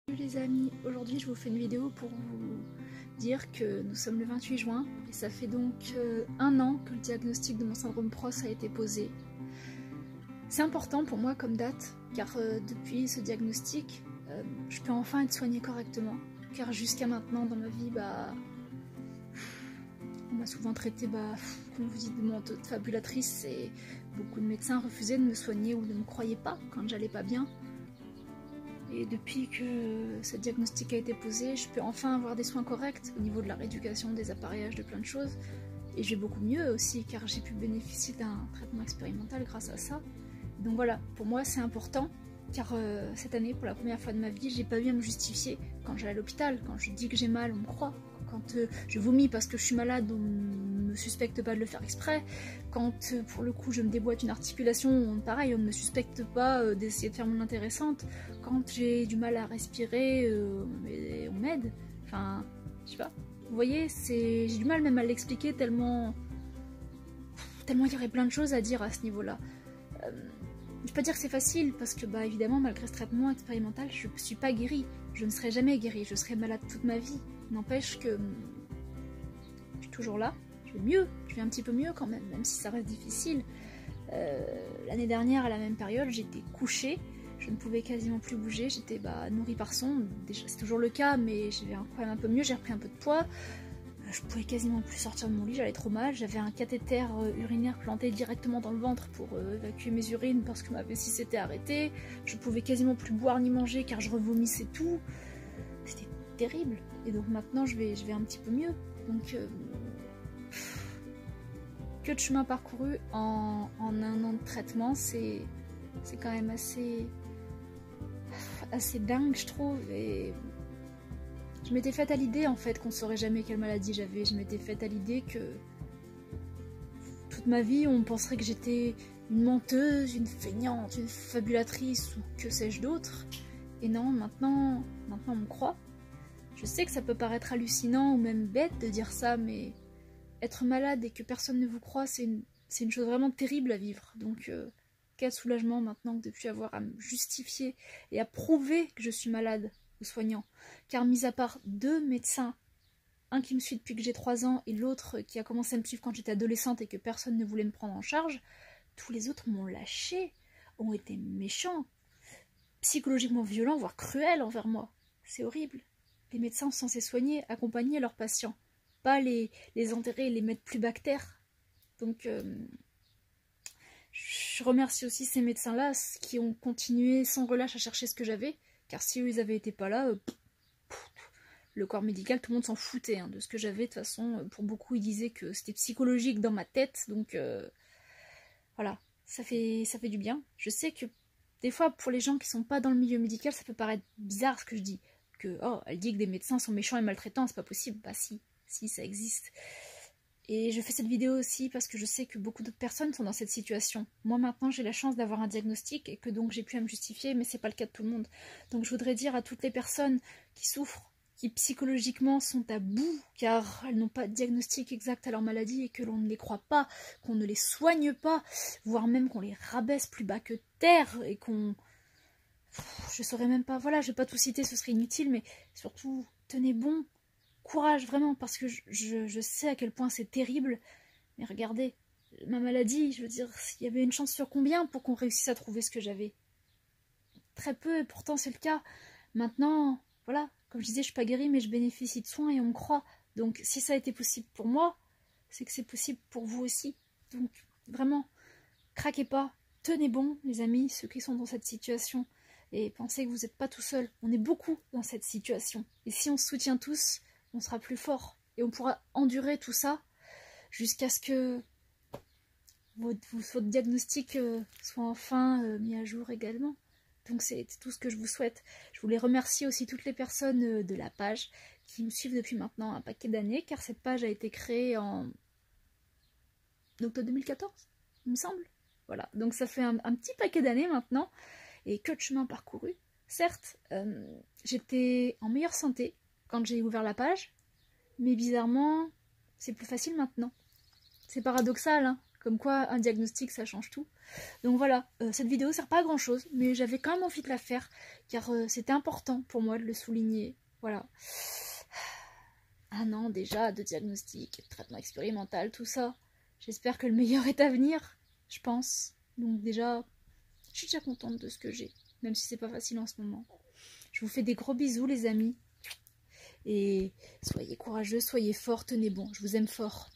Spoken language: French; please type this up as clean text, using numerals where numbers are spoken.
Salut les amis, aujourd'hui je vous fais une vidéo pour vous dire que nous sommes le 28 juin et ça fait donc un an que le diagnostic de mon syndrome PROS a été posé. C'est important pour moi comme date car depuis ce diagnostic je peux enfin être soignée correctement car jusqu'à maintenant dans ma vie on m'a souvent traitée comme vous dites de menteuse, de fabulatrice et beaucoup de médecins refusaient de me soigner ou ne me croyaient pas quand j'allais pas bien. Et depuis que ce diagnostic a été posé, je peux enfin avoir des soins corrects au niveau de la rééducation, des appareillages, de plein de choses. Et je vais beaucoup mieux aussi car j'ai pu bénéficier d'un traitement expérimental grâce à ça. Donc voilà, pour moi c'est important car cette année, pour la première fois de ma vie, j'ai pas eu à me justifier quand j'allais à l'hôpital. Quand je dis que j'ai mal, on me croit. Quand je vomis parce que je suis malade, on me suspecte pas de le faire exprès. Quand pour le coup je me déboîte une articulation, pareil, on ne me suspecte pas d'essayer de faire mon intéressante. Quand j'ai du mal à respirer, on m'aide. Enfin, je sais pas. Vous voyez, j'ai du mal même à l'expliquer tellement il y aurait plein de choses à dire à ce niveau-là. Je peux pas dire que c'est facile parce que évidemment malgré ce traitement expérimental je ne suis pas guérie, je ne serai jamais guérie, je serai malade toute ma vie. N'empêche que je suis toujours là, je vais mieux, je vais un petit peu mieux quand même si ça reste difficile. L'année dernière à la même période j'étais couchée, je ne pouvais quasiment plus bouger, j'étais nourrie par sonde, déjà c'est toujours le cas mais j'avais quand même un peu mieux, j'ai repris un peu de poids. Je pouvais quasiment plus sortir de mon lit, j'allais trop mal, j'avais un cathéter urinaire planté directement dans le ventre pour évacuer mes urines parce que ma vessie s'était arrêtée, je pouvais quasiment plus boire ni manger car je revomissais tout, c'était terrible, et donc maintenant je vais un petit peu mieux, donc que de chemin parcouru en un an de traitement, c'est quand même assez dingue je trouve, et je m'étais faite à l'idée en fait qu'on saurait jamais quelle maladie j'avais, je m'étais faite à l'idée que toute ma vie on penserait que j'étais une menteuse, une feignante, une fabulatrice ou que sais-je d'autre, et non, maintenant on me croit. Je sais que ça peut paraître hallucinant ou même bête de dire ça, mais être malade et que personne ne vous croit, c'est une chose vraiment terrible à vivre, donc quel soulagement maintenant de ne plus avoir à me justifier et à prouver que je suis malade aux soignants, car mis à part deux médecins, un qui me suit depuis que j'ai 3 ans et l'autre qui a commencé à me suivre quand j'étais adolescente et que personne ne voulait me prendre en charge, tous les autres m'ont lâché, ont été méchants, psychologiquement violents, voire cruels envers moi. C'est horrible. Les médecins sont censés soigner, accompagner leurs patients, pas les enterrer et les mettre plus bas que terre. Donc je remercie aussi ces médecins-là qui ont continué sans relâche à chercher ce que j'avais, car si eux ils avaient été pas là, le corps médical, tout le monde s'en foutait de ce que j'avais. De toute façon, pour beaucoup ils disaient que c'était psychologique dans ma tête, donc voilà, ça fait du bien. Je sais que des fois pour les gens qui sont pas dans le milieu médical, ça peut paraître bizarre ce que je dis, que elle dit que des médecins sont méchants et maltraitants, c'est pas possible. Si ça existe. Et je fais cette vidéo aussi parce que je sais que beaucoup d'autres personnes sont dans cette situation. Moi maintenant j'ai la chance d'avoir un diagnostic et que donc j'ai pu à me justifier, mais c'est pas le cas de tout le monde. Donc je voudrais dire à toutes les personnes qui souffrent, qui psychologiquement sont à bout car elles n'ont pas de diagnostic exact à leur maladie et que l'on ne les croit pas, qu'on ne les soigne pas, voire même qu'on les rabaisse plus bas que terre et qu'on... Je saurais même pas, voilà, je vais pas tout citer, ce serait inutile, mais surtout tenez bon. Courage vraiment, parce que je sais à quel point c'est terrible, mais regardez, ma maladie, je veux dire, il y avait une chance sur combien pour qu'on réussisse à trouver ce que j'avais? Très peu, et pourtant c'est le cas. Maintenant, voilà, comme je disais, je suis pas guérie, mais je bénéficie de soins et on me croit. Donc si ça a été possible pour moi, c'est que c'est possible pour vous aussi. Donc vraiment, craquez pas, tenez bon les amis, ceux qui sont dans cette situation, et pensez que vous n'êtes pas tout seul. On est beaucoup dans cette situation, et si on se soutient tous, on sera plus fort et on pourra endurer tout ça jusqu'à ce que votre diagnostic soit enfin mis à jour également. Donc c'est tout ce que je vous souhaite. Je voulais remercier aussi toutes les personnes de la page qui me suivent depuis maintenant un paquet d'années, car cette page a été créée en octobre 2014, il me semble. Voilà, donc ça fait un petit paquet d'années maintenant, et que de chemin parcouru. Certes, j'étais en meilleure santé quand j'ai ouvert la page, mais bizarrement, c'est plus facile maintenant. C'est paradoxal, comme quoi un diagnostic ça change tout. Donc voilà, cette vidéo sert pas à grand chose, mais j'avais quand même envie de la faire, car c'était important pour moi de le souligner. Voilà. Un an déjà de diagnostic, de traitement expérimental, tout ça. J'espère que le meilleur est à venir, je pense. Donc déjà, je suis déjà contente de ce que j'ai, même si c'est pas facile en ce moment. Je vous fais des gros bisous les amis. Et soyez courageux, soyez forts, tenez bon, je vous aime fort.